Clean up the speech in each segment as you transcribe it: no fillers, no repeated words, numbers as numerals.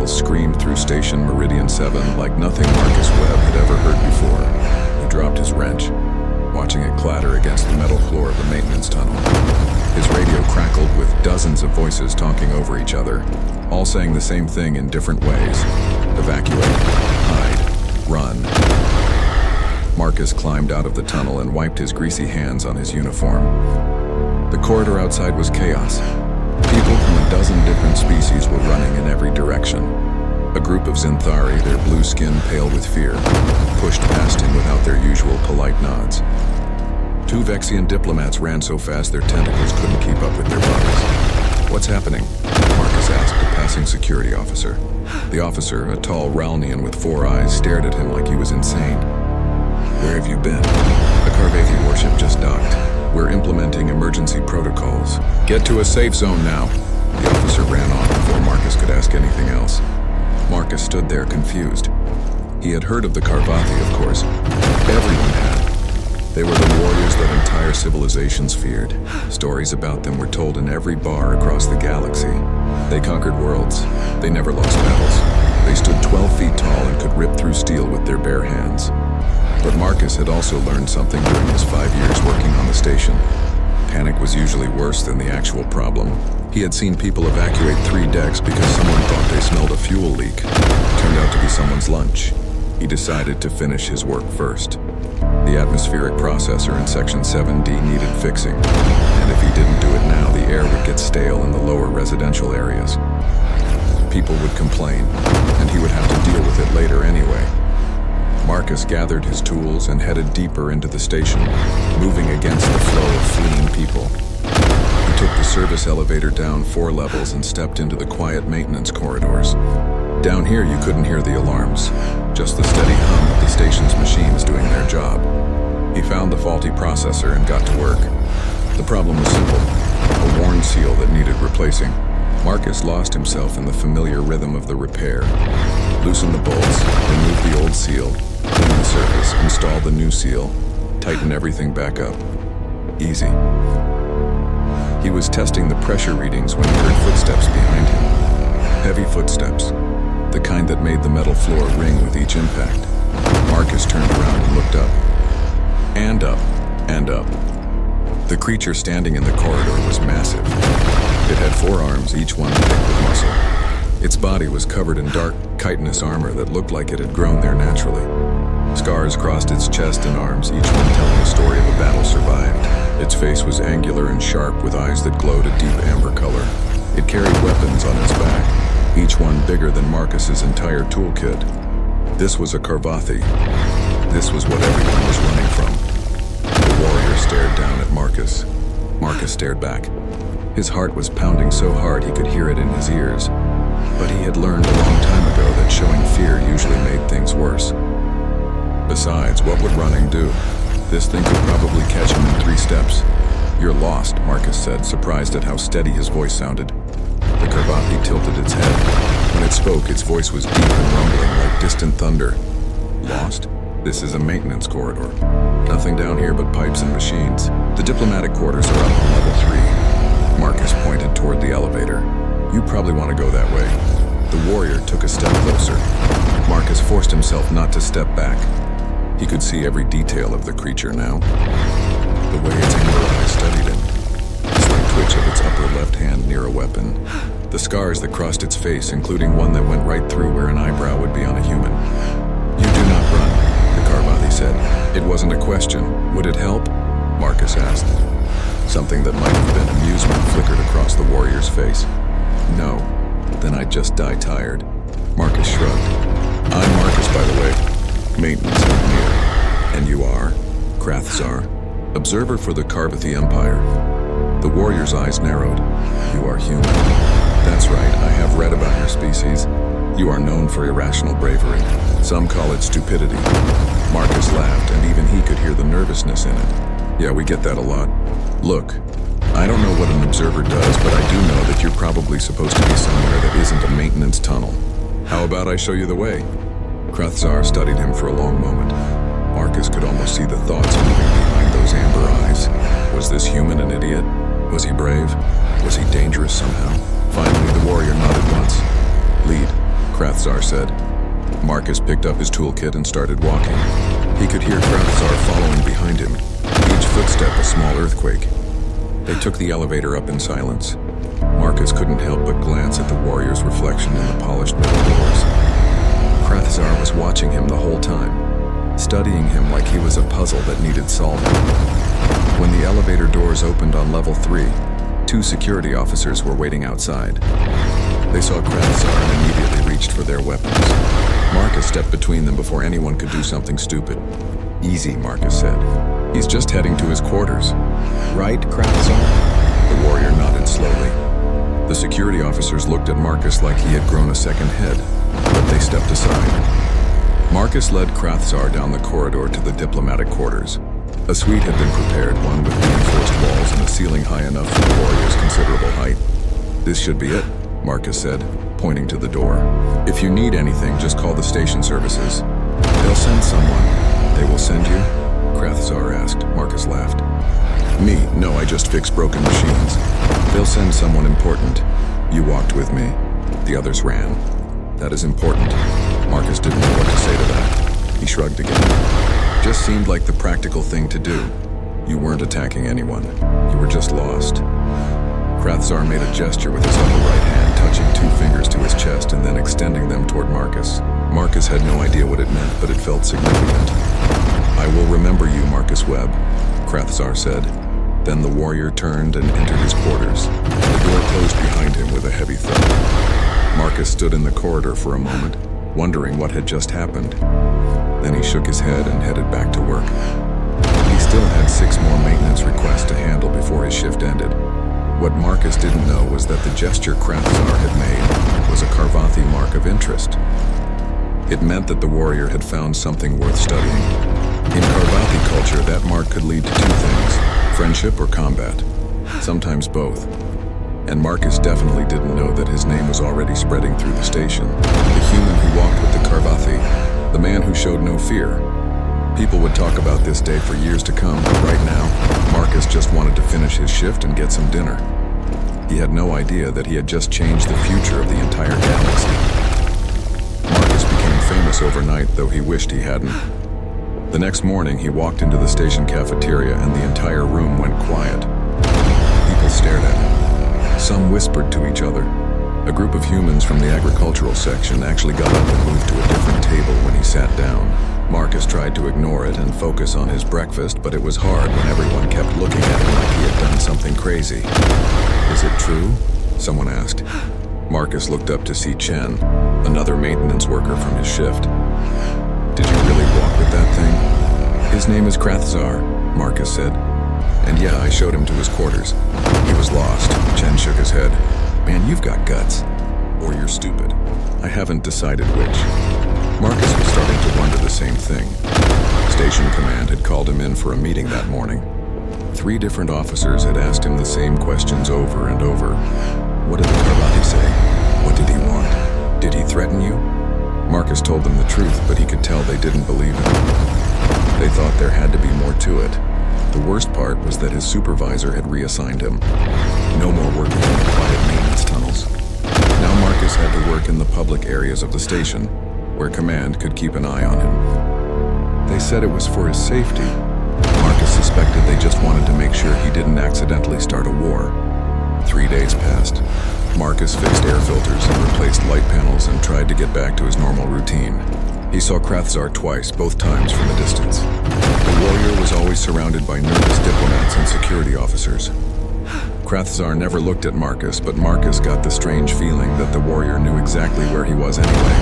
bells screamed through Station Meridian 7 like nothing Marcus Webb had ever heard before. He dropped his wrench, watching it clatter against the metal floor of the maintenance tunnel. His radio crackled with dozens of voices talking over each other, all saying the same thing in different ways. Evacuate, hide, run. Marcus climbed out of the tunnel and wiped his greasy hands on his uniform. The corridor outside was chaos. People from a dozen different species were running in every direction. A group of Zinthari, their blue skin pale with fear, pushed past him without their usual polite nods. Two Vexian diplomats ran so fast their tentacles couldn't keep up with their bodies. "What's happening?" Marcus asked a passing security officer. The officer, a tall Ralnian with 4 eyes, stared at him like he was insane. "Where have you been?" "A Carvathi warship just docked. We're implementing emergency protocols. Get to a safe zone now." The officer ran off before Marcus could ask anything else. Marcus stood there confused. He had heard of the Carvathi, of course. Everyone had. They were the warriors that entire civilizations feared. Stories about them were told in every bar across the galaxy. They conquered worlds. They never lost battles. They stood 12 feet tall and could rip through steel with their bare hands. But Marcus had also learned something during his 5 years working on the station. Panic was usually worse than the actual problem. He had seen people evacuate 3 decks because someone thought they smelled a fuel leak. Turned out to be someone's lunch. He decided to finish his work first. The atmospheric processor in Section 7D needed fixing, and if he didn't do it now, the air would get stale in the lower residential areas. People would complain, and he would have to deal with it later anyway. Marcus gathered his tools and headed deeper into the station, moving against the flow of fleeing people. He took the service elevator down 4 levels and stepped into the quiet maintenance corridors. Down here you couldn't hear the alarms, just the steady hum of the station's machines doing their job. He found the faulty processor and got to work. The problem was simple, a worn seal that needed replacing. Marcus lost himself in the familiar rhythm of the repair. Loosen the bolts, remove the old seal, clean the surface, install the new seal, tighten everything back up. Easy. He was testing the pressure readings when he heard footsteps behind him. Heavy footsteps, the kind that made the metal floor ring with each impact. Marcus turned around and looked up. And up, and up. The creature standing in the corridor was massive. It had 4 arms, each one thick with muscle. Its body was covered in dark, chitinous armor that looked like it had grown there naturally. Scars crossed its chest and arms, each one telling a story of a battle survived. Its face was angular and sharp, with eyes that glowed a deep amber color. It carried weapons on its back, each one bigger than Marcus's entire toolkit. This was a Carvathi. This was what everyone was running from. The warrior stared down at Marcus. Marcus stared back. His heart was pounding so hard he could hear it in his ears. But he had learned a long time ago that showing fear usually made things worse. Besides, what would running do? This thing could probably catch him in 3 steps. "You're lost," Marcus said, surprised at how steady his voice sounded. The Carvathi tilted its head. When it spoke, its voice was deep and rumbling like distant thunder. "Lost? This is a maintenance corridor. Nothing down here but pipes and machines. The diplomatic quarters are up on level 3. Marcus pointed toward the elevator. "You probably want to go that way." The warrior took a step closer. Marcus forced himself not to step back. He could see every detail of the creature now. The way its amber eyes studied him. The slight twitch of its upper left hand near a weapon. The scars that crossed its face, including one that went right through where an eyebrow would be on a human. "You do not run," the Carvathi said. "It wasn't a question. Would it help?" Marcus asked. Something that might have been amusement flickered across the warrior's face. "No. Then I'd just die tired." Marcus shrugged. "I'm Marcus, by the way. Maintenance engineer. And you are?" "Krathzar. Observer for the Carvathi Empire." The warrior's eyes narrowed. "You are human." "That's right. I have read about your species. You are known for irrational bravery. Some call it stupidity." Marcus laughed, and even he could hear the nervousness in it. "Yeah, we get that a lot. Look, I don't know what an observer does, but I do know that you're probably supposed to be somewhere that isn't a maintenance tunnel. How about I show you the way?" Krathzar studied him for a long moment. Marcus could almost see the thoughts moving behind those amber eyes. Was this human an idiot? Was he brave? Was he dangerous somehow? Finally, the warrior nodded once. "Lead," Krathzar said. Marcus picked up his toolkit and started walking. He could hear Krathzar following behind him, each footstep a small earthquake. They took the elevator up in silence. Marcus couldn't help but glance at the warrior's reflection in the polished metal doors. Krathzar was watching him the whole time, studying him like he was a puzzle that needed solving. When the elevator doors opened on level 3, 2 security officers were waiting outside. They saw Krathzar and immediately reached for their weapons. Marcus stepped between them before anyone could do something stupid. "Easy," Marcus said. "He's just heading to his quarters." "Right, Krathzar?" The warrior nodded slowly. The security officers looked at Marcus like he had grown a second head, but they stepped aside. Marcus led Krathzar down the corridor to the diplomatic quarters. A suite had been prepared, one with reinforced walls and a ceiling high enough for the warrior's considerable height. "This should be it," Marcus said, pointing to the door. "If you need anything, just call the station services. They'll send someone." "They will send you?" Krathzar asked. Marcus laughed. "Me? No, I just fix broken machines. They'll send someone important. You walked with me. The others ran. That is important." Marcus didn't know what to say to that. He shrugged again. "Just seemed like the practical thing to do. You weren't attacking anyone. You were just lost." Krathzar made a gesture with his upper right hand, touching 2 fingers to his chest and then extending them toward Marcus. Marcus had no idea what it meant, but it felt significant. "I will remember you, Marcus Webb," Krathzar said. Then the warrior turned and entered his quarters. The door closed behind him with a heavy thud. Marcus stood in the corridor for a moment, wondering what had just happened. Then he shook his head and headed back to work. He still had 6 more maintenance requests to handle before his shift ended. What Marcus didn't know was that the gesture Krathzar had made was a Karvathi mark of interest. It meant that the warrior had found something worth studying. In Karvathi culture, that mark could lead to 2 things: friendship or combat, sometimes both. And Marcus definitely didn't know that his name was already spreading through the station. The human who walked with the Karvathi, the man who showed no fear. People would talk about this day for years to come, but right now, Marcus just wanted to finish his shift and get some dinner. He had no idea that he had just changed the future of the entire galaxy. Marcus became famous overnight, though he wished he hadn't. The next morning, he walked into the station cafeteria and the entire room went quiet. People stared at him. Some whispered to each other. A group of humans from the agricultural section actually got up and moved to a different table when he sat down. Marcus tried to ignore it and focus on his breakfast, but it was hard when everyone kept looking at him like he had done something crazy. "Is it true?" someone asked. Marcus looked up to see Chen, another maintenance worker from his shift. "Did you really walk with that thing?" "His name is Krathzar," Marcus said. "And yeah, I showed him to his quarters. He was lost." Chen shook his head. "Man, you've got guts. Or you're stupid. I haven't decided which." Marcus was starting to wonder the same thing. Station command had called him in for a meeting that morning. 3 different officers had asked him the same questions over and over. What did the Karvathi say? What did he want? Did he threaten you? Marcus told them the truth, but he could tell they didn't believe him. They thought there had to be more to it. The worst part was that his supervisor had reassigned him. No more working in the quiet maintenance tunnels. Now Marcus had to work in the public areas of the station, where command could keep an eye on him. They said it was for his safety. Marcus suspected they just wanted to make sure he didn't accidentally start a war. 3 days passed. Marcus fixed air filters and replaced light panels and tried to get back to his normal routine. He saw Krathzar twice, both times from a distance. The warrior was always surrounded by nervous diplomats and security officers. Krathzar never looked at Marcus, but Marcus got the strange feeling that the warrior knew exactly where he was anyway.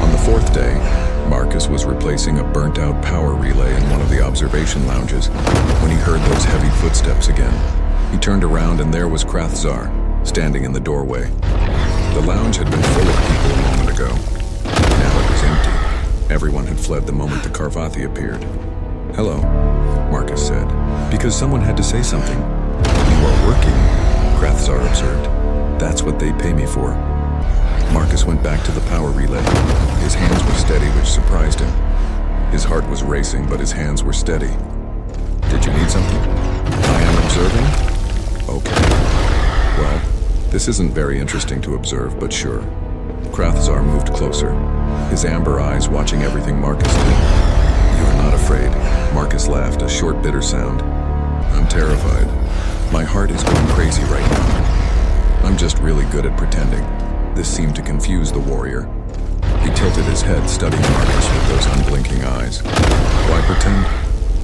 On the 4th day, Marcus was replacing a burnt-out power relay in one of the observation lounges when he heard those heavy footsteps again. He turned around and there was Krathzar, standing in the doorway. The lounge had been full of people a moment ago. Now it was empty. Everyone had fled the moment the Karvathi appeared. "Hello," Marcus said. "Because someone had to say something." "You are working," Krathzar observed. "That's what they pay me for." Marcus went back to the power relay. His hands were steady, which surprised him. His heart was racing, but his hands were steady. "Did you need something?" "I am observing?" "Okay. Well, this isn't very interesting to observe, but sure." Krathzar moved closer, his amber eyes watching everything Marcus did. "You are not afraid." Marcus laughed, a short, bitter sound. "I'm terrified. My heart is going crazy right now. I'm just really good at pretending." This seemed to confuse the warrior. He tilted his head, studying Marcus with those unblinking eyes. "Why pretend?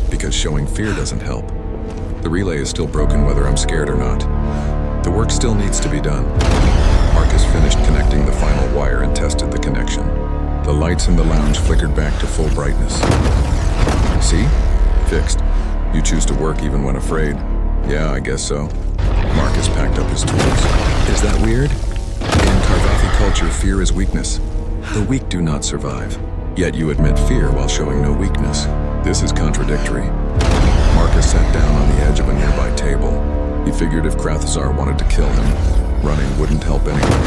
Because showing fear doesn't help. The relay is still broken whether I'm scared or not. The work still needs to be done." Marcus finished connecting the final wire and tested the connection. The lights in the lounge flickered back to full brightness. "See? Fixed. You choose to work even when afraid." "Yeah, I guess so." Marcus packed up his tools. "Is that weird? In Carvathi culture, fear is weakness. The weak do not survive. Yet you admit fear while showing no weakness. This is contradictory." Marcus sat down on the edge of a nearby table. He figured if Krathzar wanted to kill him, running wouldn't help anyway.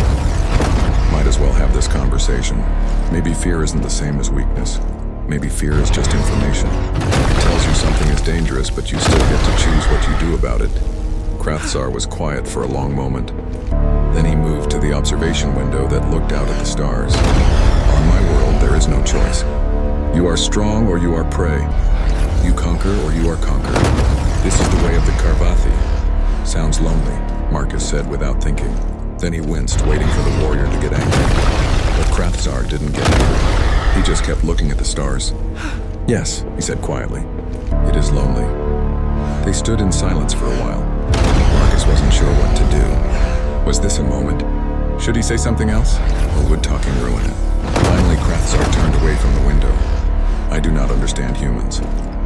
Might as well have this conversation. Maybe fear isn't the same as weakness. Maybe fear is just information. It tells you something is dangerous, but you still get to choose what you do about it. Krathzar was quiet for a long moment. Then he moved to the observation window that looked out at the stars. "On my world, there is no choice. You are strong or you are prey. You conquer or you are conquered. This is the way of the Carvathi." "Sounds lonely," Marcus said without thinking. Then he winced, waiting for the warrior to get angry. But Krathzar didn't get angry. He just kept looking at the stars. "Yes," he said quietly. "It is lonely." They stood in silence for a while. Marcus wasn't sure what to do. Was this a moment? Should he say something else? Or would talking ruin it? Finally, Krathzar turned away from the window. "I do not understand humans.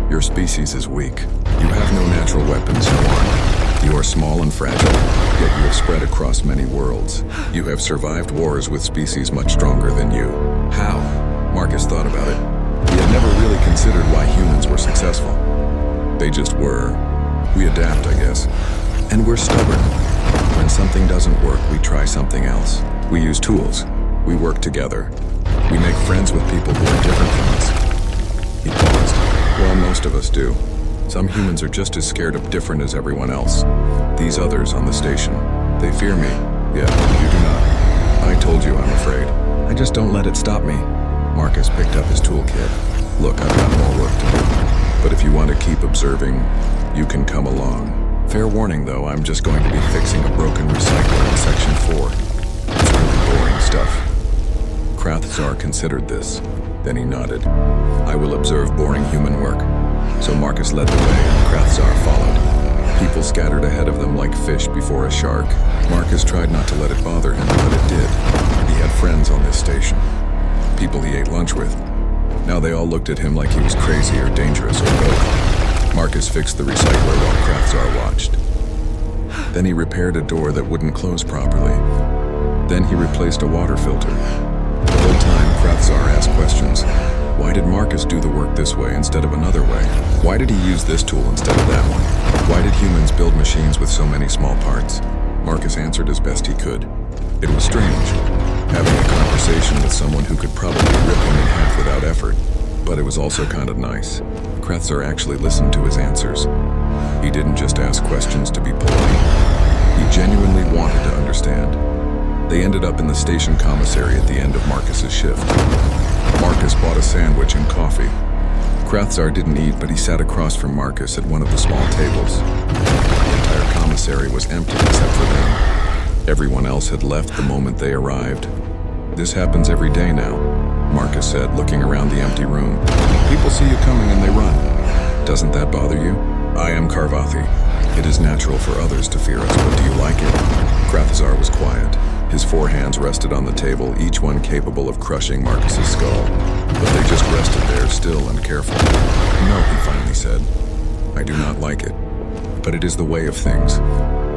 Your species is weak. You have no natural weapons, no armor. You are small and fragile, yet you have spread across many worlds. You have survived wars with species much stronger than you." How? Marcus thought about it. He had never really considered why humans were successful. They just were. We adapt, I guess. And we're stubborn. When something doesn't work, we try something else. We use tools. We work together. We make friends with people who are different from us. He paused. "Well, most of us do. Some humans are just as scared of different as everyone else. These others on the station, they fear me. Yeah, you do not. I told you I'm afraid. I just don't let it stop me." Marcus picked up his toolkit. "Look, I've got more work to do. But if you want to keep observing, you can come along. Fair warning, though, I'm just going to be fixing a broken recycler in Section 4. It's really boring stuff." Krathzar considered this. Then he nodded. "I will observe boring human work." So Marcus led the way and Krathzar followed. People scattered ahead of them like fish before a shark. Marcus tried not to let it bother him, but it did. He had friends on this station. People he ate lunch with. Now they all looked at him like he was crazy or dangerous or both. Marcus fixed the recycler while Krathzar watched. Then he repaired a door that wouldn't close properly. Then he replaced a water filter. The whole time, Krathzar asked questions. Why did Marcus do the work this way instead of another way? Why did he use this tool instead of that one? Why did humans build machines with so many small parts? Marcus answered as best he could. It was strange, having a conversation with someone who could probably rip him in half without effort. But it was also kind of nice. Krathzar actually listened to his answers. He didn't just ask questions to be polite. He genuinely wanted to understand. They ended up in the station commissary at the end of Marcus's shift. Marcus bought a sandwich and coffee. Krathzar didn't eat, but he sat across from Marcus at one of the small tables. The entire commissary was empty except for them. Everyone else had left the moment they arrived. "This happens every day now," Marcus said, looking around the empty room. "People see you coming and they run. Doesn't that bother you? I am Carvathi. It is natural for others to fear us, but do you like it?" Krathzar was quiet. His 4 hands rested on the table, each one capable of crushing Marcus's skull. But they just rested there, still and careful. "No," he finally said. "I do not like it. But it is the way of things."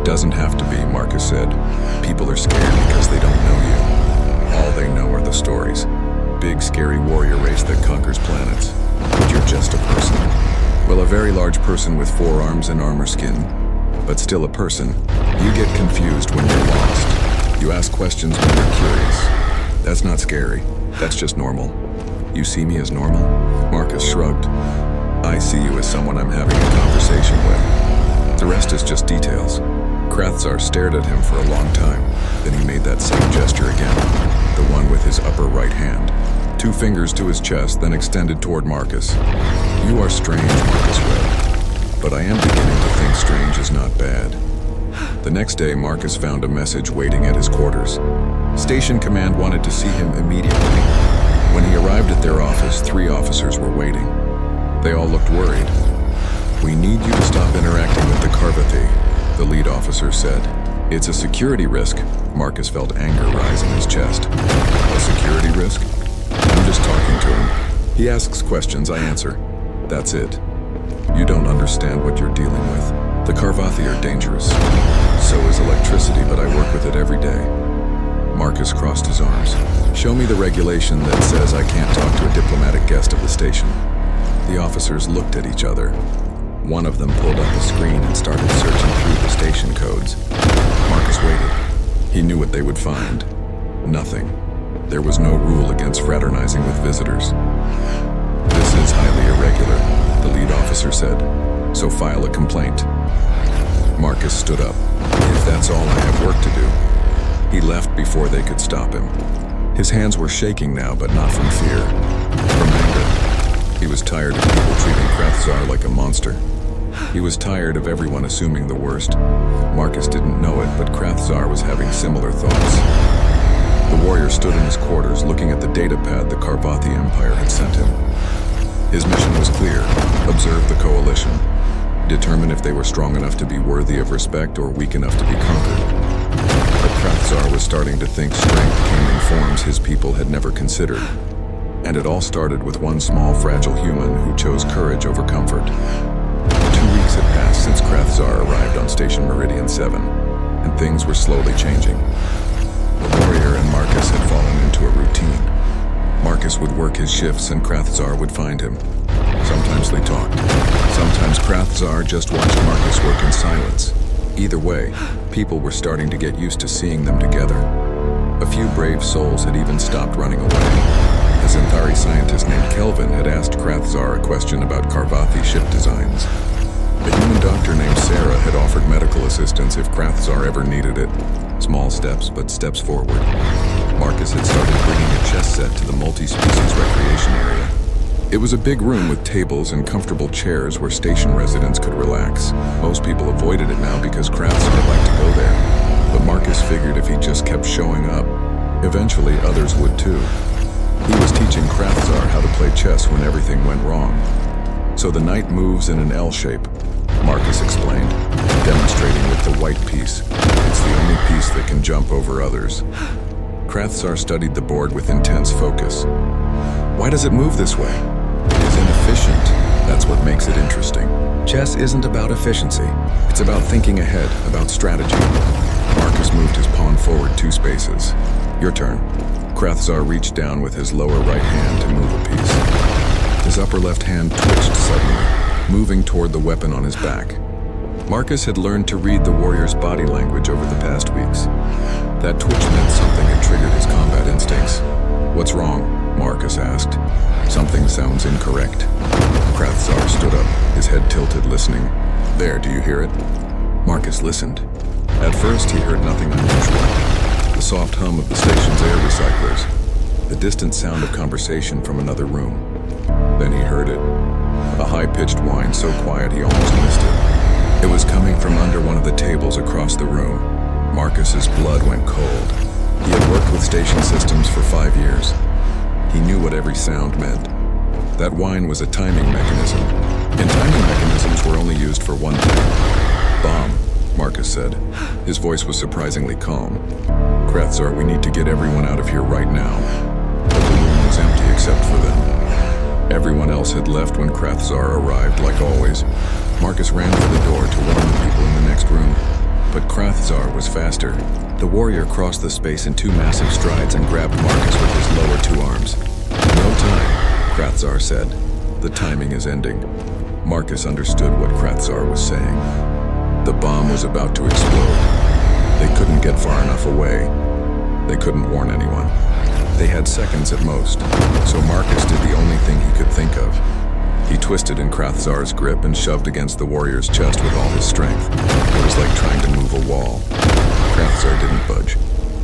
"Doesn't have to be," Marcus said. "People are scared because they don't know you. All they know are the stories. Big, scary warrior race that conquers planets. But you're just a person. Well, a very large person with 4 arms and armor skin. But still a person. You get confused when you're lost. You ask questions when you're curious. That's not scary. That's just normal. You see me as normal?" Marcus shrugged. "I see you as someone I'm having a conversation with. The rest is just details." Krathzar stared at him for a long time. Then he made that same gesture again. the one with his upper right hand. 2 fingers to his chest, then extended toward Marcus. "You are strange, Marcus Webb, but I am beginning to think strange is not bad." The next day, Marcus found a message waiting at his quarters. Station Command wanted to see him immediately. When he arrived at their office, 3 officers were waiting. They all looked worried. "We need you to stop interacting with the Carvathy," the lead officer said. "It's a security risk." Marcus felt anger rise in his chest. "A security risk? I'm just talking to him. He asks questions, I answer. That's it. You don't understand what you're dealing with. The Carvathy are dangerous. So is electricity, but I work with it every day." Marcus crossed his arms. "Show me the regulation that says I can't talk to a diplomatic guest of the station." The officers looked at each other. One of them pulled up a screen and started searching through the station codes. Marcus waited. He knew what they would find. Nothing. There was no rule against fraternizing with visitors. "This is highly irregular," the lead officer said. "So file a complaint." Marcus stood up. "If that's all, I have work to do." He left before they could stop him. His hands were shaking now, but not from fear. From anger. He was tired of people treating Krathzar like a monster. He was tired of everyone assuming the worst. Marcus didn't know it, but Krathzar was having similar thoughts. The warrior stood in his quarters, looking at the datapad the Carvathy Empire had sent him. His mission was clear: observe the coalition. Determine if they were strong enough to be worthy of respect or weak enough to be conquered. But Krathzar was starting to think strength came in forms his people had never considered. And it all started with one small, fragile human who chose courage over comfort. 2 weeks had passed since Krathzar arrived on Station Meridian 7, and things were slowly changing. The warrior and Marcus had fallen into a routine. Marcus would work his shifts and Krathzar would find him. Sometimes they talked. Sometimes Krathzar just watched Marcus work in silence. Either way, people were starting to get used to seeing them together. A few brave souls had even stopped running away. A Xanthari scientist named Kelvin had asked Krathzar a question about Carvathy ship designs. A human doctor named Sarah had offered medical assistance if Krathzar ever needed it. Small steps, but steps forward. Marcus had started bringing a chess set to the multi-species recreation area. It was a big room with tables and comfortable chairs where station residents could relax. Most people avoided it now because Krathzar liked to go there. But Marcus figured if he just kept showing up, eventually others would too. He was teaching Krathzar how to play chess when everything went wrong. "So the knight moves in an L shape," Marcus explained, demonstrating with the white piece. "It's the only piece that can jump over others." Krathzar studied the board with intense focus. "Why does it move this way?" "It is inefficient. That's what makes it interesting. Chess isn't about efficiency. It's about thinking ahead, about strategy." Marcus moved his pawn forward 2 spaces. "Your turn." Krathzar reached down with his lower right hand to move a piece. His upper left hand twitched suddenly, moving toward the weapon on his back. Marcus had learned to read the warrior's body language over the past weeks. That twitch meant something had triggered his combat instincts. "What's wrong?" Marcus asked. "Something sounds incorrect." Krathzar stood up, his head tilted, listening. "There, do you hear it?" Marcus listened. At first, he heard nothing unusual. The soft hum of the station's air recyclers, the distant sound of conversation from another room. Then he heard it. A high-pitched whine so quiet he almost missed it. It was coming from under one of the tables across the room. Marcus's blood went cold. He had worked with station systems for 5 years. He knew what every sound meant. That whine was a timing mechanism, and timing mechanisms were only used for one thing. "Bomb," Marcus said. His voice was surprisingly calm. "Krathzar, we need to get everyone out of here right now." But the room was empty except for them. Everyone else had left when Krathzar arrived, like always. Marcus ran for the door to warn the people in the next room. But Krathzar was faster. The warrior crossed the space in 2 massive strides and grabbed Marcus with his lower 2 arms. "No time," Krathzar said. "The timing is ending." Marcus understood what Krathzar was saying. The bomb was about to explode. They couldn't get far enough away. They couldn't warn anyone. They had seconds at most, so Marcus did the only thing he could think of. He twisted in Krathzar's grip and shoved against the warrior's chest with all his strength. It was like trying to move a wall. Krathzar didn't budge.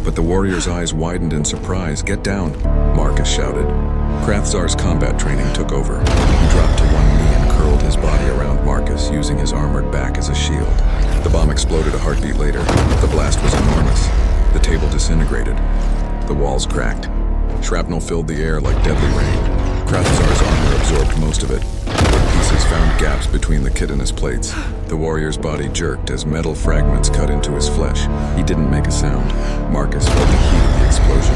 But the warrior's eyes widened in surprise. "Get down," Marcus shouted. Krathzar's combat training took over. He dropped to one knee and curled his body around Marcus, using his armored back as a shield. The bomb exploded a heartbeat later. The blast was enormous. The table disintegrated. The walls cracked. Shrapnel filled the air like deadly rain. Krathzar's armor absorbed most of it. The pieces found gaps between the chitinous plates. The warrior's body jerked as metal fragments cut into his flesh. He didn't make a sound. Marcus felt the heat of the explosion.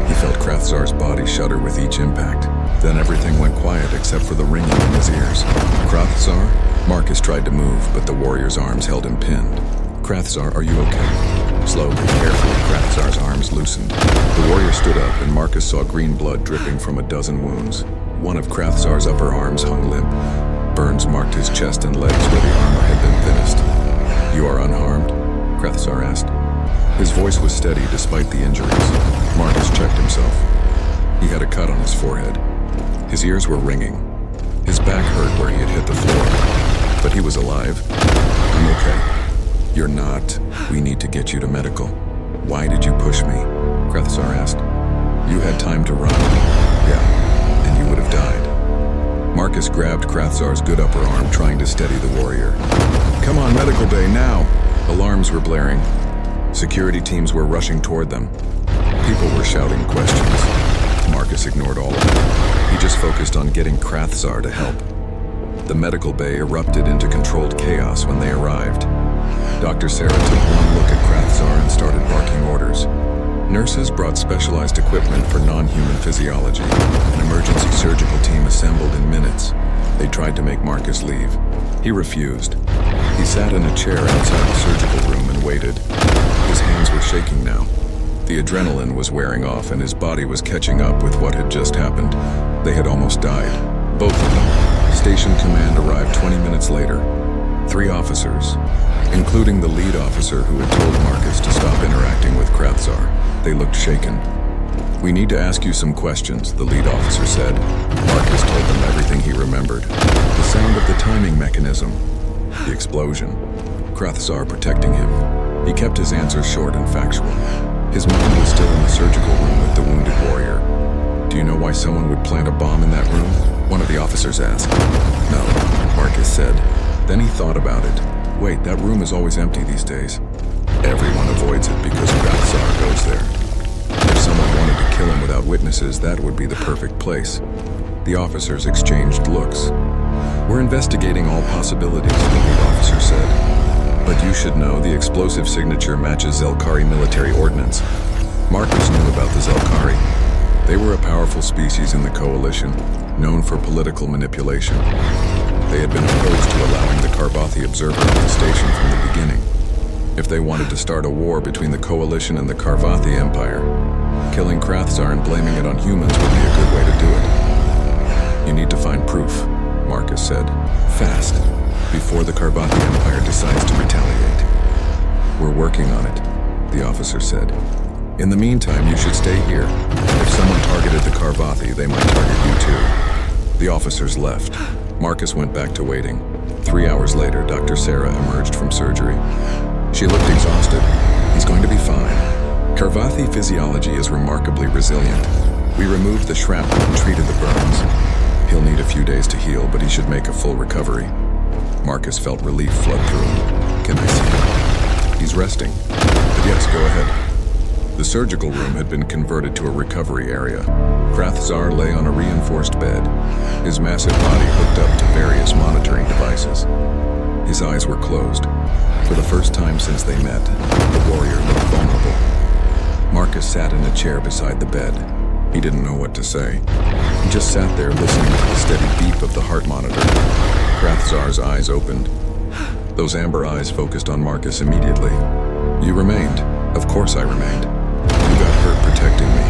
He felt Krathzar's body shudder with each impact. Then everything went quiet except for the ringing in his ears. "Krathzar?" Marcus tried to move, but the warrior's arms held him pinned. "Krathzar, are you okay?" Slowly, carefully, Krathzar's arms loosened. The warrior stood up, and Marcus saw green blood dripping from a dozen wounds. One of Krathzar's upper arms hung limp. Burns marked his chest and legs where the armor had been thinnest. "You are unharmed?" Krathzar asked. His voice was steady despite the injuries. Marcus checked himself. He had a cut on his forehead. His ears were ringing. His back hurt where he had hit the floor. But he was alive. "I'm okay." "You're not. We need to get you to medical." "Why did you push me?" Krathzar asked. "You had time to run." "Yeah, and you would have died." Marcus grabbed Krathzar's good upper arm, trying to steady the warrior. "Come on, medical bay, now!" Alarms were blaring. Security teams were rushing toward them. People were shouting questions. Marcus ignored all of it. He just focused on getting Krathzar to help. The medical bay erupted into controlled chaos when they arrived. Dr. Sarah took one look at Krathzar and started barking orders. Nurses brought specialized equipment for non-human physiology. An emergency surgical team assembled in minutes. They tried to make Marcus leave. He refused. He sat in a chair outside the surgical room and waited. His hands were shaking now. The adrenaline was wearing off and his body was catching up with what had just happened. They had almost died. Both of them. Station command arrived 20 minutes later. 3 officers, including the lead officer who had told Marcus to stop interacting with Krathzar. They looked shaken. "We need to ask you some questions," the lead officer said. Marcus told them everything he remembered. The sound of the timing mechanism. The explosion. Krathzar protecting him. He kept his answers short and factual. His mind was still in the surgical room with the wounded warrior. "Do you know why someone would plant a bomb in that room?" one of the officers asked. "No," Marcus said. Then he thought about it. "Wait, that room is always empty these days. Everyone avoids it because Krathzar goes there. If someone wanted to kill him without witnesses, that would be the perfect place." The officers exchanged looks. "We're investigating all possibilities," the lead officer said. "But you should know the explosive signature matches Zelkari military ordnance." Marcus knew about the Zelkari. They were a powerful species in the coalition, known for political manipulation. They had been opposed to allowing the Karvathi observer on the station from the beginning. If they wanted to start a war between the coalition and the Karvathi Empire, killing Krathzar and blaming it on humans would be a good way to do it. "You need to find proof," Marcus said. "Fast, before the Karvathi Empire decides to retaliate." "We're working on it," the officer said. "In the meantime, you should stay here. If someone targeted the Karvathi, they might target you too." The officers left. Marcus went back to waiting. 3 hours later, Dr. Sarah emerged from surgery. She looked exhausted. "He's going to be fine. Karvathi physiology is remarkably resilient. We removed the shrapnel and treated the burns. He'll need a few days to heal, but he should make a full recovery." Marcus felt relief flood through him. "Can I see him?" "He's resting. But yes, go ahead." The surgical room had been converted to a recovery area. Krathzar lay on a reinforced bed, his massive body hooked up to various monitoring devices. His eyes were closed. For the first time since they met, the warrior looked vulnerable. Marcus sat in a chair beside the bed. He didn't know what to say. He just sat there listening to the steady beep of the heart monitor. Krathzar's eyes opened. Those amber eyes focused on Marcus immediately. "You remained." "Of course I remained. You got hurt protecting me.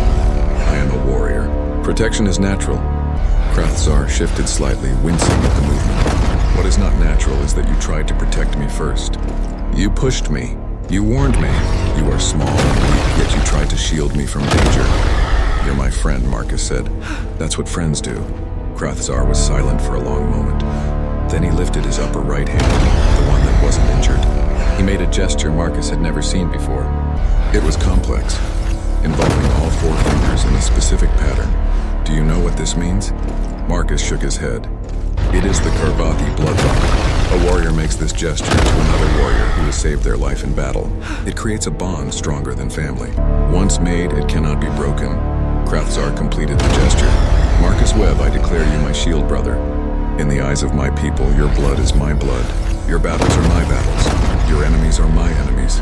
I am a warrior. Protection is natural." Krathzar shifted slightly, wincing at the movement. "What is not natural is that you tried to protect me first. You pushed me. You warned me. You are small and weak, yet you tried to shield me from danger." "You're my friend," Marcus said. "That's what friends do." Krathzar was silent for a long moment. Then he lifted his upper right hand, the one that wasn't injured. He made a gesture Marcus had never seen before. It was complex, involving all four fingers in a specific pattern. Do you know what this means? Marcus shook his head. It is the Karvathi blood bond. A warrior makes this gesture to another warrior who has saved their life in battle. It creates a bond stronger than family. Once made, it cannot be broken. Krathzar completed the gesture. Marcus Webb, I declare you my shield brother. In the eyes of my people, your blood is my blood. Your battles are my battles. Your enemies are my enemies.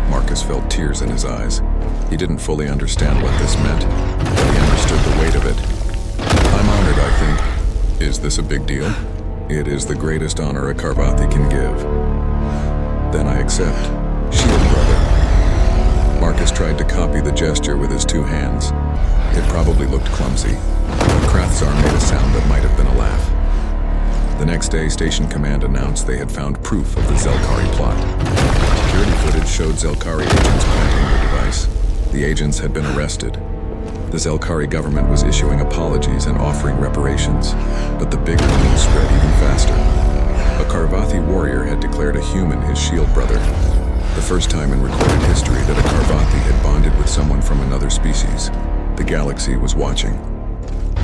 Marcus felt tears in his eyes. He didn't fully understand what this meant, but he understood the weight of it. I'm honored, I think. Is this a big deal? It is the greatest honor a Karvathi can give. Then I accept. Shield brother. Marcus tried to copy the gesture with his two hands. It probably looked clumsy, but Krathzar made a sound that might have been a laugh. The next day, Station Command announced they had found proof of the Zelkari plot. Security footage showed Zelkari agents planting the device. The agents had been arrested. The Zelkari government was issuing apologies and offering reparations, but the bigger news spread even faster. A Karvathi warrior had declared a human his shield brother, the first time in recorded history that a Karvathi had bonded with someone from another species. The galaxy was watching.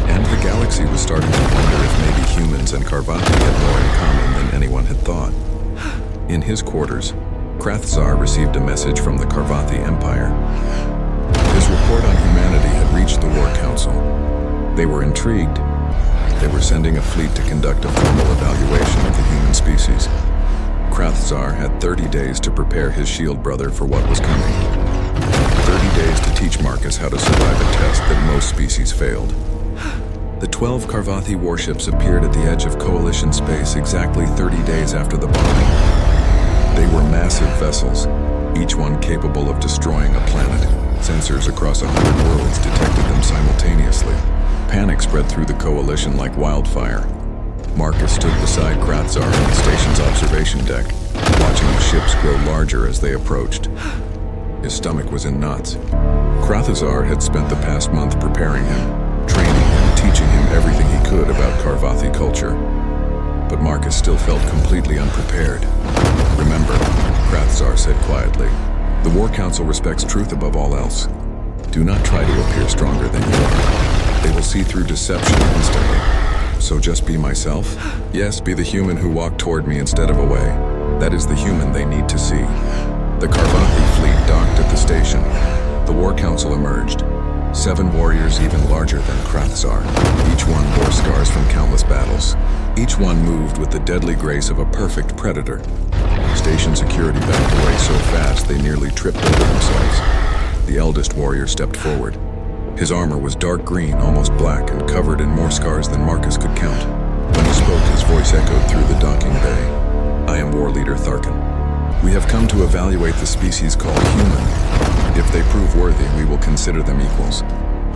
And the galaxy was starting to wonder if maybe humans and Karvathi had more in common than anyone had thought. In his quarters, Krathzar received a message from the Karvathi Empire. His report on humanity had reached the War Council. They were intrigued. They were sending a fleet to conduct a formal evaluation of the human species. Krathzar had 30 days to prepare his shield brother for what was coming. 30 days to teach Marcus how to survive a test that most species failed. The 12 Karvathi warships appeared at the edge of Coalition space exactly 30 days after the bombing. They were massive vessels, each one capable of destroying a planet. Sensors across 100 worlds detected them simultaneously. Panic spread through the Coalition like wildfire. Marcus stood beside Krathzar on the station's observation deck, watching the ships grow larger as they approached. His stomach was in knots. Krathzar had spent the past month preparing him, training him, teaching him everything he could about Karvathi culture. But Marcus still felt completely unprepared. Remember, Krathzar said quietly, the War Council respects truth above all else. Do not try to appear stronger than you are. They will see through deception instantly. So just be myself? Yes, be the human who walked toward me instead of away. That is the human they need to see. The Karvathi fleet docked at the station. The War Council emerged. 7 warriors even larger than Krathzar. Each one bore scars from countless battles. Each one moved with the deadly grace of a perfect predator. Station security backed away so fast they nearly tripped over themselves. The eldest warrior stepped forward. His armor was dark green, almost black, and covered in more scars than Marcus could count. When he spoke, his voice echoed through the docking bay. I am War Leader Tharkin. We have come to evaluate the species called human. If they prove worthy, we will consider them equals.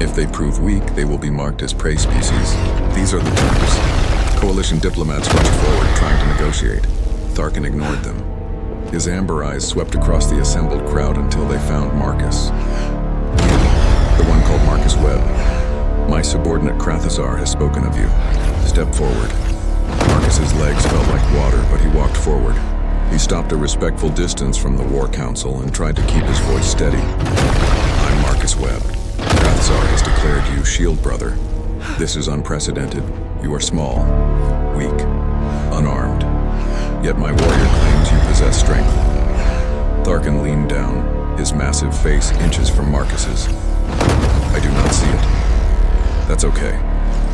If they prove weak, they will be marked as prey species. These are the terms. Coalition diplomats rushed forward, trying to negotiate. Tharkin ignored them. His amber eyes swept across the assembled crowd until they found Marcus. You, the one called Marcus Webb. My subordinate Krathzar has spoken of you. Step forward. Marcus's legs felt like water, but he walked forward. He stopped a respectful distance from the War Council and tried to keep his voice steady. I'm Marcus Webb. Krathzar has declared you shield brother. This is unprecedented. You are small, weak, unarmed. Yet my warrior claims you possess strength. Tharkin leaned down, his massive face inches from Marcus's. I do not see it. That's okay,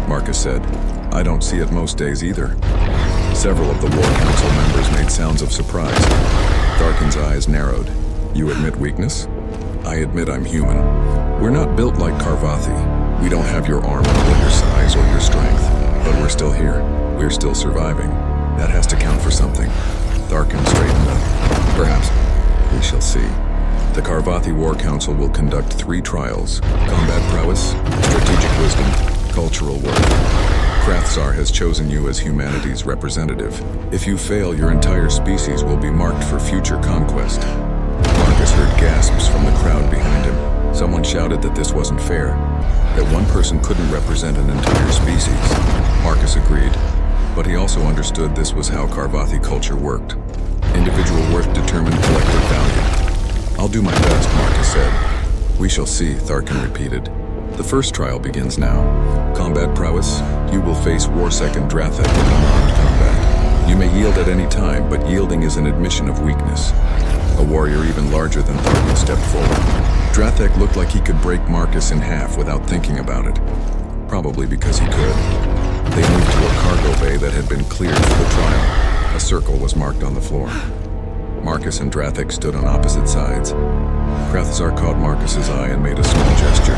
Marcus said. I don't see it most days either. Several of the War Council members made sounds of surprise. Tharkin's eyes narrowed. You admit weakness? I admit I'm human. We're not built like Karvathi. We don't have your armor or your size or your strength. But we're still here. We're still surviving. That has to count for something. Tharkin straightened up. Perhaps. We shall see. The Karvathi War Council will conduct 3 trials. Combat prowess, strategic wisdom, cultural worth. Krathzar has chosen you as humanity's representative. If you fail, your entire species will be marked for future conquest. Marcus heard gasps from the crowd behind him. Someone shouted that this wasn't fair, that one person couldn't represent an entire species. Marcus agreed, but he also understood this was how Karvathi culture worked. Individual worth determined collective value. "I'll do my best," Marcus said. "We shall see," Tharkin repeated. "The first trial begins now. Combat prowess, you will face Warsecond Drathek in unarmed combat. You may yield at any time, but yielding is an admission of weakness." A warrior even larger than Tharkin stepped forward. Drathek looked like he could break Marcus in half without thinking about it. Probably because he could. They moved to a cargo bay that had been cleared for the trial. A circle was marked on the floor. Marcus and Drathek stood on opposite sides. Krathzar caught Marcus's eye and made a small gesture.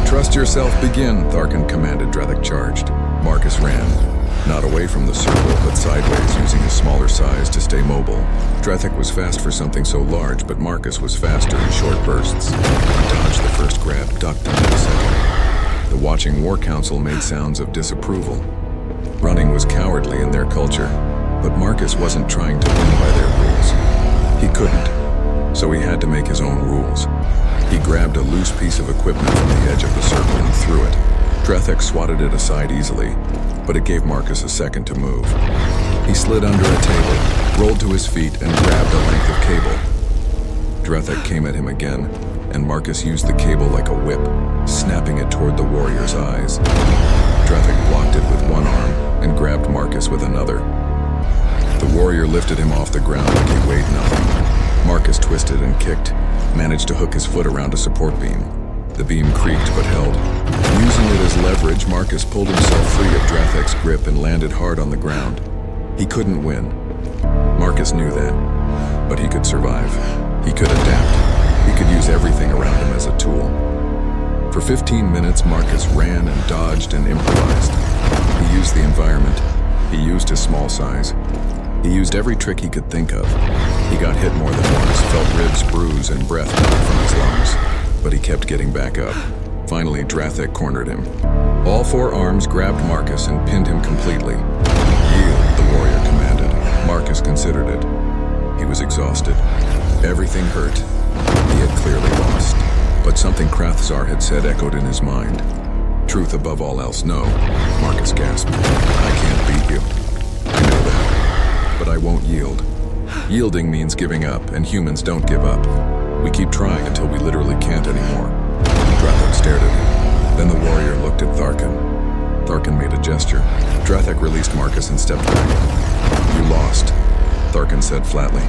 "Trust yourself, begin," Tharkin commanded. Drathek charged. Marcus ran. Not away from the circle, but sideways, using his smaller size to stay mobile. Drathek was fast for something so large, but Marcus was faster in short bursts. He dodged the first grab, ducked under the second. The watching War Council made sounds of disapproval. Running was cowardly in their culture, but Marcus wasn't trying to win by their rules. He couldn't, so he had to make his own rules. He grabbed a loose piece of equipment from the edge of the circle and threw it. Drathek swatted it aside easily, but it gave Marcus a second to move. He slid under a table, rolled to his feet, and grabbed a length of cable. Drathek came at him again, and Marcus used the cable like a whip, snapping it toward the warrior's eyes. Drathek blocked it with one arm and grabbed Marcus with another. The warrior lifted him off the ground like he weighed nothing. Marcus twisted and kicked, managed to hook his foot around a support beam. The beam creaked but held. Using it as leverage, Marcus pulled himself free of Drathek's grip and landed hard on the ground. He couldn't win. Marcus knew that, but he could survive. He could adapt. He could use everything around him as a tool. For 15 minutes, Marcus ran and dodged and improvised. He used the environment. He used his small size. He used every trick he could think of. He got hit more than once, felt ribs bruise and breath knocked from his lungs, but he kept getting back up. Finally, Drathek cornered him. All four arms grabbed Marcus and pinned him completely. "Yield," the warrior commanded. Marcus considered it. He was exhausted. Everything hurt. He had clearly lost. But something Krathzar had said echoed in his mind. "Truth above all else, no," Marcus gasped. "I can't beat you. I know that. But I won't yield. Yielding means giving up, and humans don't give up. We keep trying until we literally can't anymore." Drathek stared at him. Then the warrior looked at Tharkin. Tharkin made a gesture. Drathek released Marcus and stepped back. "You lost," Tharkin said flatly.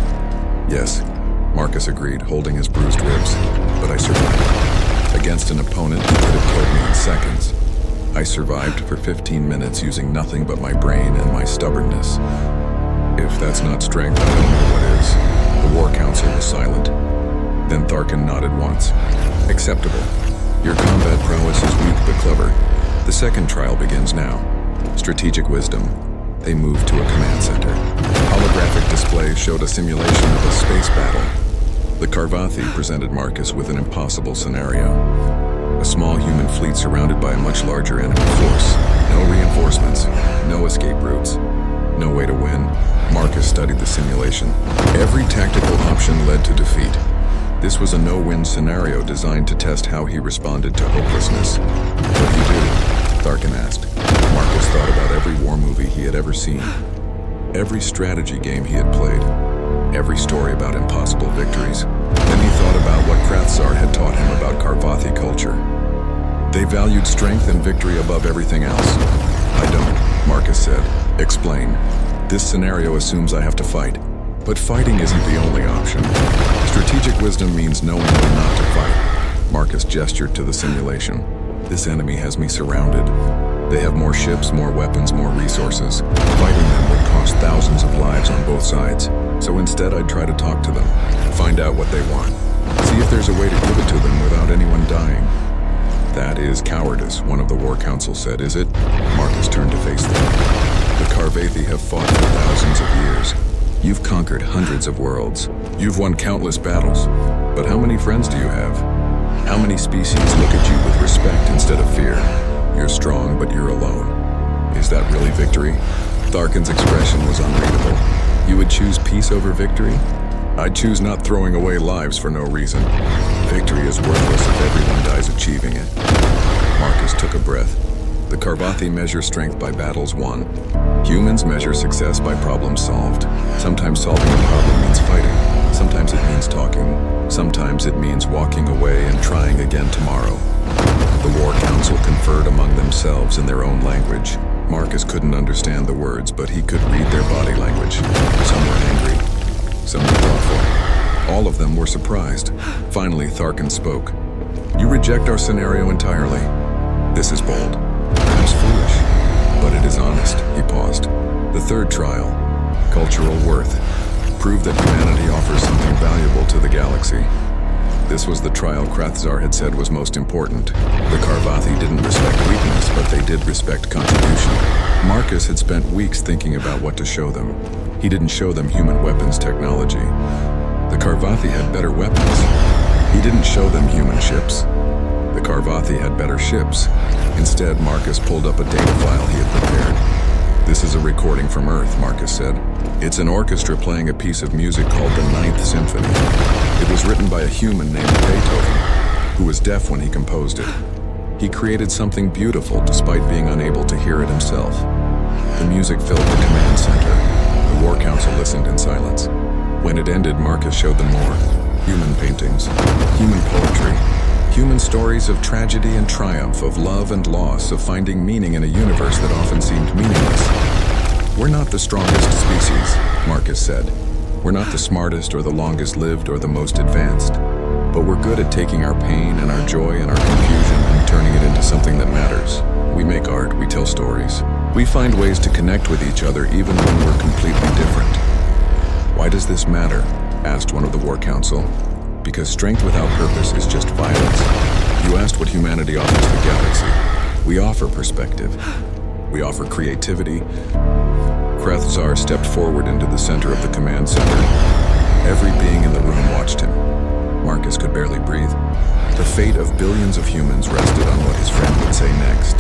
"Yes," Marcus agreed, holding his bruised ribs. "But I survived. Against an opponent who could have killed me in seconds. I survived for 15 minutes using nothing but my brain and my stubbornness. If that's not strength, I don't know what is." The War Council was silent. Then Tharkin nodded once. "Acceptable. Your combat prowess is weak but clever. The second trial begins now. Strategic wisdom." They moved to a command center. Holographic displays showed a simulation of a space battle. The Karvathi presented Marcus with an impossible scenario. A small human fleet surrounded by a much larger enemy force. No reinforcements, no escape routes, no way to win. Marcus studied the simulation. Every tactical option led to defeat. This was a no-win scenario designed to test how he responded to hopelessness. "What do you do?" Tharkin asked. Marcus thought about every war movie he had ever seen, every strategy game he had played, every story about impossible victories. Then he thought about what Krathzar had taught him about Karvathi culture. They valued strength and victory above everything else. "I don't," Marcus said. "Explain." "This scenario assumes I have to fight. But fighting isn't the only option. Strategic wisdom means knowing when not to fight." Marcus gestured to the simulation. "This enemy has me surrounded. They have more ships, more weapons, more resources. Fighting them would cost thousands of lives on both sides. So instead I'd try to talk to them, find out what they want, see if there's a way to give it to them without anyone dying." "That is cowardice," one of the War Council said. "Is it?" Marcus turned to face them. "The Karvathi have fought for thousands of years. You've conquered hundreds of worlds. You've won countless battles. But how many friends do you have? How many species look at you with respect instead of fear? You're strong, but you're alone. Is that really victory?" Tharkin's expression was unreadable. "You would choose peace over victory?" "I'd choose not throwing away lives for no reason. Victory is worthless if everyone dies achieving it." Marcus took a breath. The Carvathi measure strength by battles won. Humans measure success by problems solved. Sometimes solving a problem means fighting. Sometimes it means talking. Sometimes it means walking away and trying again tomorrow. The War Council conferred among themselves in their own language. Marcus couldn't understand the words, but he could read their body language. Some were angry. Some were thoughtful. All of them were surprised. Finally, Tharkin spoke. "You reject our scenario entirely. This is bold. Perhaps foolish, but it is honest." He paused. The third trial, cultural worth, proved that humanity offers something valuable to the galaxy. This was the trial Krathzar had said was most important. The Carvathi didn't respect weakness, but they did respect contribution. Marcus had spent weeks thinking about what to show them. He didn't show them human weapons technology. The Carvathi had better weapons. He didn't show them human ships. The Carvathi had better ships. Instead, Marcus pulled up a data file he had prepared. "This is a recording from Earth," Marcus said. "It's an orchestra playing a piece of music called the Ninth Symphony. It was written by a human named Beethoven, who was deaf when he composed it. He created something beautiful despite being unable to hear it himself." The music filled the command center. The War Council listened in silence. When it ended, Marcus showed them more. Human paintings, human poetry, human stories of tragedy and triumph, of love and loss, of finding meaning in a universe that often seemed meaningless. "We're not the strongest species," Marcus said. "We're not the smartest or the longest lived or the most advanced. But we're good at taking our pain and our joy and our confusion and turning it into something that matters. We make art, we tell stories. We find ways to connect with each other even when we're completely different." "Why does this matter?" asked one of the War Council. "Because strength without purpose is just violence. You asked what humanity offers the galaxy. We offer perspective. We offer creativity." Krathzar stepped forward into the center of the command center. Every being in the room watched him. Marcus could barely breathe. The fate of billions of humans rested on what his friend would say next.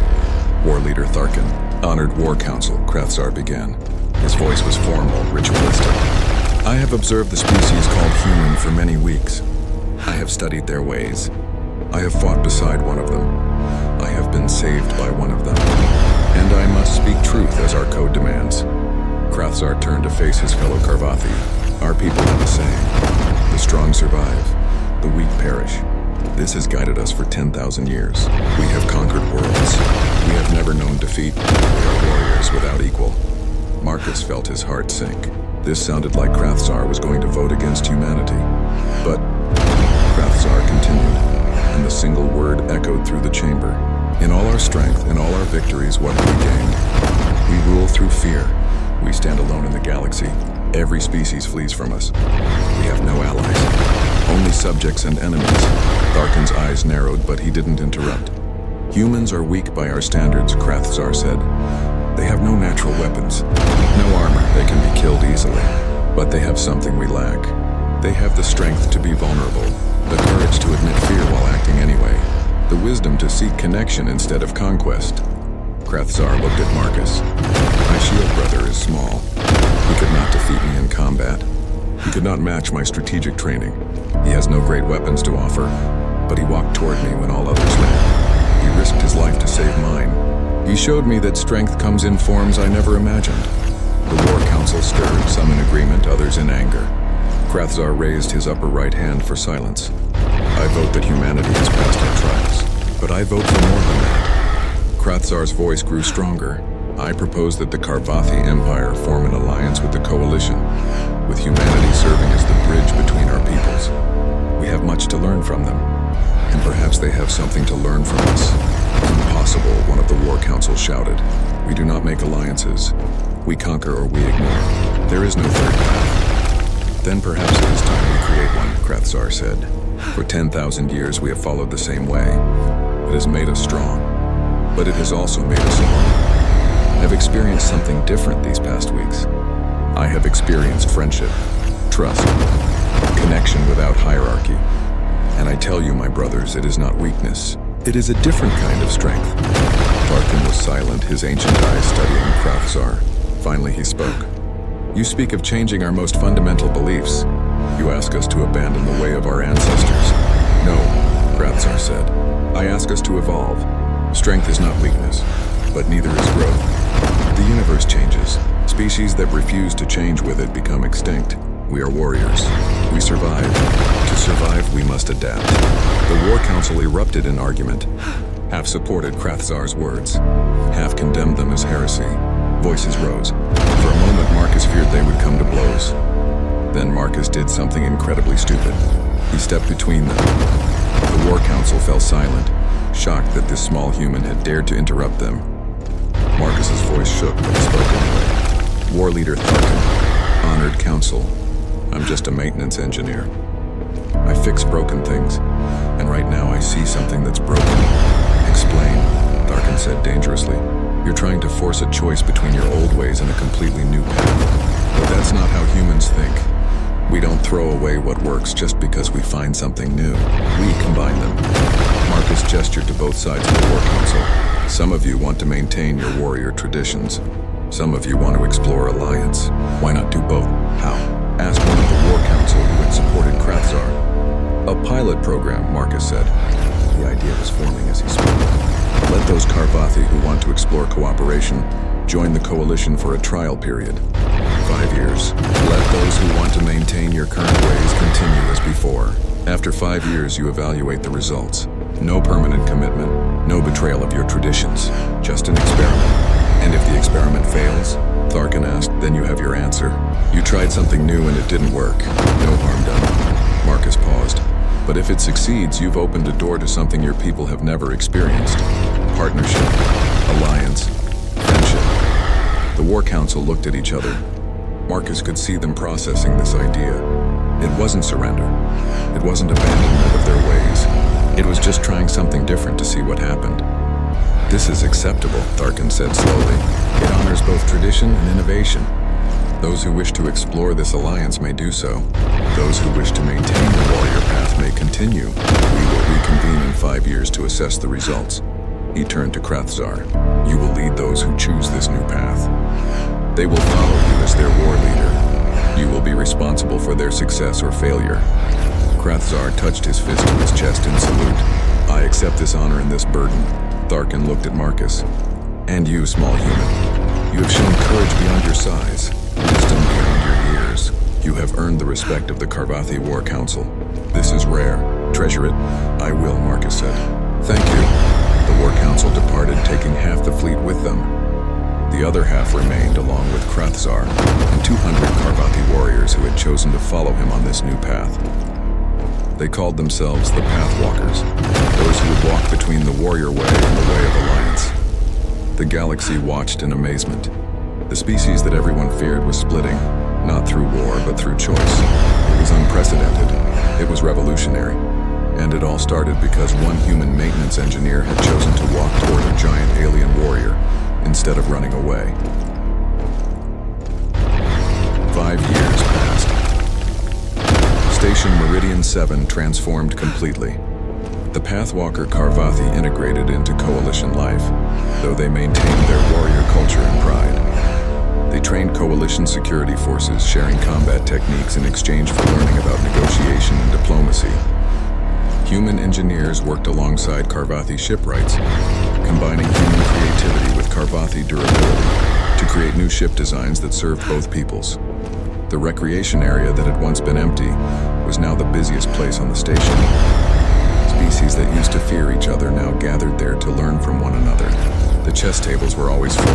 War Leader Tharkin. "Honored War Council," Krathzar began. His voice was formal, ritualistic. "I have observed the species called human for many weeks. I have studied their ways. I have fought beside one of them. I have been saved by one of them. And I must speak truth as our code demands." Krathzar turned to face his fellow Carvathi. "Our people have a saying. The strong survive. The weak perish. This has guided us for 10,000 years. We have conquered worlds. We have never known defeat. We are warriors without equal." Marcus felt his heart sink. This sounded like Krathzar was going to vote against humanity. But Krathzar continued, and the single word echoed through the chamber. "In all our strength, in all our victories, what have we gained? We rule through fear. We stand alone in the galaxy. Every species flees from us. We have no allies. Only subjects and enemies." Tharkin's eyes narrowed, but he didn't interrupt. "Humans are weak by our standards," Krathzar said. "They have no natural weapons, no armor, they can be killed easily. But they have something we lack. They have the strength to be vulnerable, the courage to admit fear while acting anyway, the wisdom to seek connection instead of conquest." Krathzar looked at Marcus. "My shield brother is small. He could not defeat me in combat. He could not match my strategic training. He has no great weapons to offer, but he walked toward me when all others ran. He risked his life to save mine. He showed me that strength comes in forms I never imagined." The War Council stirred, some in agreement, others in anger. Krathzar raised his upper right hand for silence. "I vote that humanity has passed our trials, but I vote for more than that." Krathzar's voice grew stronger. "I propose that the Carvathi Empire form an alliance with the Coalition, with humanity serving as the bridge between our peoples. We have much to learn from them, and perhaps they have something to learn from us." "Impossible," one of the War Council shouted. "We do not make alliances. We conquer or we ignore. There is no third path." "Then perhaps it is time we create one," Krathzar said. "For 10,000 years we have followed the same way. It has made us strong, but it has also made us alone. I've experienced something different these past weeks. I have experienced friendship, trust, connection without hierarchy. And I tell you, my brothers, it is not weakness. It is a different kind of strength." Tharkin was silent, his ancient eyes studying Krathzar. Finally he spoke. "You speak of changing our most fundamental beliefs. You ask us to abandon the way of our ancestors." "No," Krathzar said. "I ask us to evolve. Strength is not weakness. but neither is growth. The universe changes. Species that refuse to change with it become extinct. We are warriors. We survive. To survive, we must adapt. The War Council erupted in argument. Half supported Krathzar's words, half condemned them as heresy. Voices rose. For a moment, Marcus feared they would come to blows. Then Marcus did something incredibly stupid. He stepped between them. The War Council fell silent, shocked that this small human had dared to interrupt them. Marcus's voice shook, but he spoke anyway. War Leader Tharkin, honored council. I'm just a maintenance engineer. I fix broken things, and right now I see something that's broken. Explain, Tharkin said dangerously. You're trying to force a choice between your old ways and a completely new path. But that's not how humans think. We don't throw away what works just because we find something new. We combine them. Marcus gestured to both sides of the War Council. Some of you want to maintain your warrior traditions. Some of you want to explore alliance. Why not do both? How? Asked one of the War Council who had supported Krathzar. A pilot program, Marcus said. The idea was forming as he spoke. Let those Karvathi who want to explore cooperation join the coalition for a trial period. 5 years. Let those who want to maintain your current ways continue as before. After 5 years, you evaluate the results. No permanent commitment, no betrayal of your traditions, just an experiment. And if the experiment fails, Tharkin asked, then you have your answer. You tried something new and it didn't work. No harm done. Marcus paused. But if it succeeds, you've opened a door to something your people have never experienced. Partnership, alliance, friendship. The War Council looked at each other. Marcus could see them processing this idea. It wasn't surrender. It wasn't abandonment of their ways. It was just trying something different to see what happened. This is acceptable, Tharkin said slowly. It honors both tradition and innovation. Those who wish to explore this alliance may do so. Those who wish to maintain the warrior path may continue. We will reconvene in 5 years to assess the results. He turned to Krathzar. You will lead those who choose this new path. They will follow you as their war leader. You will be responsible for their success or failure. Krathzar touched his fist to his chest in salute. I accept this honor and this burden. Tharkin looked at Marcus. And you, small human. You have shown courage beyond your size, wisdom beyond your years. You have earned the respect of the Karvathi War Council. This is rare. Treasure it. I will, Marcus said. Thank you. The War Council departed, taking half the fleet with them. The other half remained along with Krathzar and 200 Karvathi warriors who had chosen to follow him on this new path. They called themselves the Pathwalkers, those who would walk between the warrior way and the way of alliance. The galaxy watched in amazement. The species that everyone feared was splitting, not through war, but through choice. It was unprecedented. It was revolutionary. And it all started because one human maintenance engineer had chosen to walk toward a giant alien warrior instead of running away. 5 years passed. Station Meridian 7 transformed completely. The Pathwalker Karvathi integrated into Coalition life, though they maintained their warrior culture and pride. They trained Coalition security forces, sharing combat techniques in exchange for learning about negotiation and diplomacy. Human engineers worked alongside Karvathi shipwrights, combining human creativity with Karvathi durability to create new ship designs that served both peoples. The recreation area that had once been empty was now the busiest place on the station. Species that used to fear each other now gathered there to learn from one another. The chess tables were always full.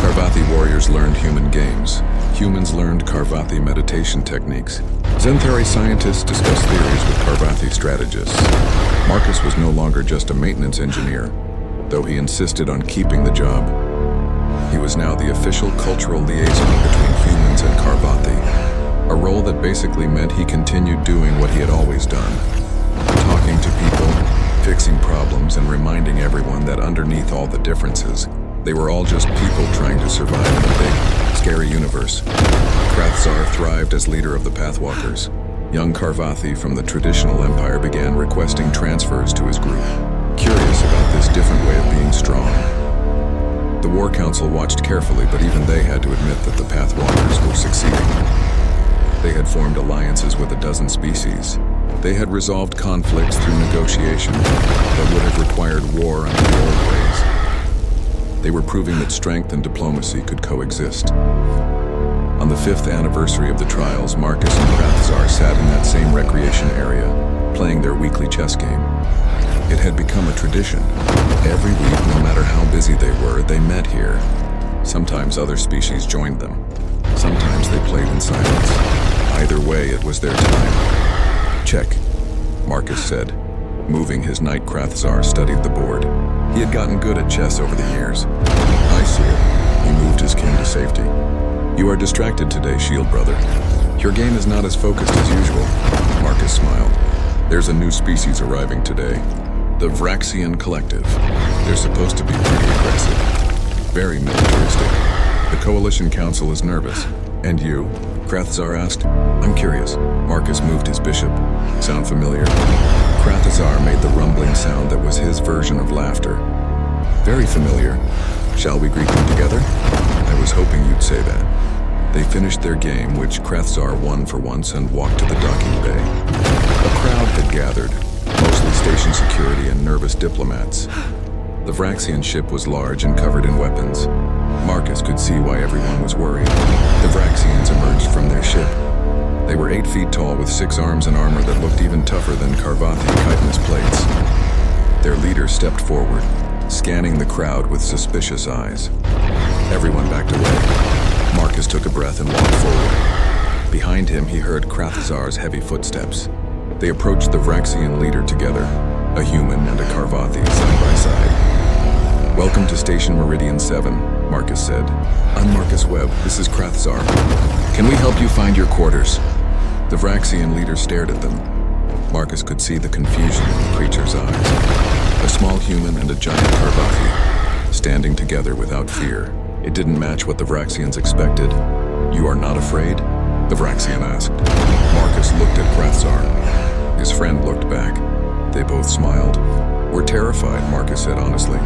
Karvathi warriors learned human games. Humans learned Karvathi meditation techniques. Zenthari scientists discussed theories with Karvathi strategists. Marcus was no longer just a maintenance engineer, though he insisted on keeping the job. He was now the official cultural liaison between humans and Karvathi, a role that basically meant he continued doing what he had always done. Talking to people, fixing problems, and reminding everyone that underneath all the differences, they were all just people trying to survive in a big, scary universe. Krathzar thrived as leader of the Pathwalkers. Young Karvathi from the traditional empire began requesting transfers to his group, curious about this different way of being strong. The War Council watched carefully, but even they had to admit that the Pathwalkers were succeeding. They had formed alliances with a dozen species. They had resolved conflicts through negotiation that would have required war under the old ways. They were proving that strength and diplomacy could coexist. On the 5th anniversary of the trials, Marcus and Krathzar sat in that same recreation area, playing their weekly chess game. It had become a tradition. Every week, no matter how busy they were, they met here. Sometimes other species joined them. Sometimes they played in silence. Either way, it was their time. Check, Marcus said. Moving his knight, Krathzar studied the board. He had gotten good at chess over the years. I see it. He moved his king to safety. You are distracted today, Shield Brother. Your game is not as focused as usual. Marcus smiled. There's a new species arriving today. The Vraxian Collective. They're supposed to be pretty aggressive. Very militaristic. The Coalition Council is nervous. And you? Krathzar asked. I'm curious. Marcus moved his bishop. Sound familiar? Krathzar made the rumbling sound that was his version of laughter. Very familiar. Shall we greet them together? I was hoping you'd say that. They finished their game, which Krathzar won for once, and walked to the docking bay. A crowd had gathered, mostly station security and nervous diplomats. The Vraxian ship was large and covered in weapons. Marcus could see why everyone was worried. The Vraxians emerged from their ship. They were 8 feet tall with 6 arms and armor that looked even tougher than Carvathi chitinous plates. Their leader stepped forward, scanning the crowd with suspicious eyes. Everyone backed away. Marcus took a breath and walked forward. Behind him, he heard Krathzar's heavy footsteps. They approached the Vraxian leader together, a human and a Carvathi side by side. Welcome to Station Meridian 7, Marcus said. I'm Marcus Webb. This is Krathzar. Can we help you find your quarters? The Vraxian leader stared at them. Marcus could see the confusion in the creature's eyes. A small human and a giant Carvathi, standing together without fear. It didn't match what the Vraxians expected. You are not afraid? The Vraxian asked. Marcus looked at Krathzar. His friend looked back. They both smiled. We're terrified, Marcus said honestly.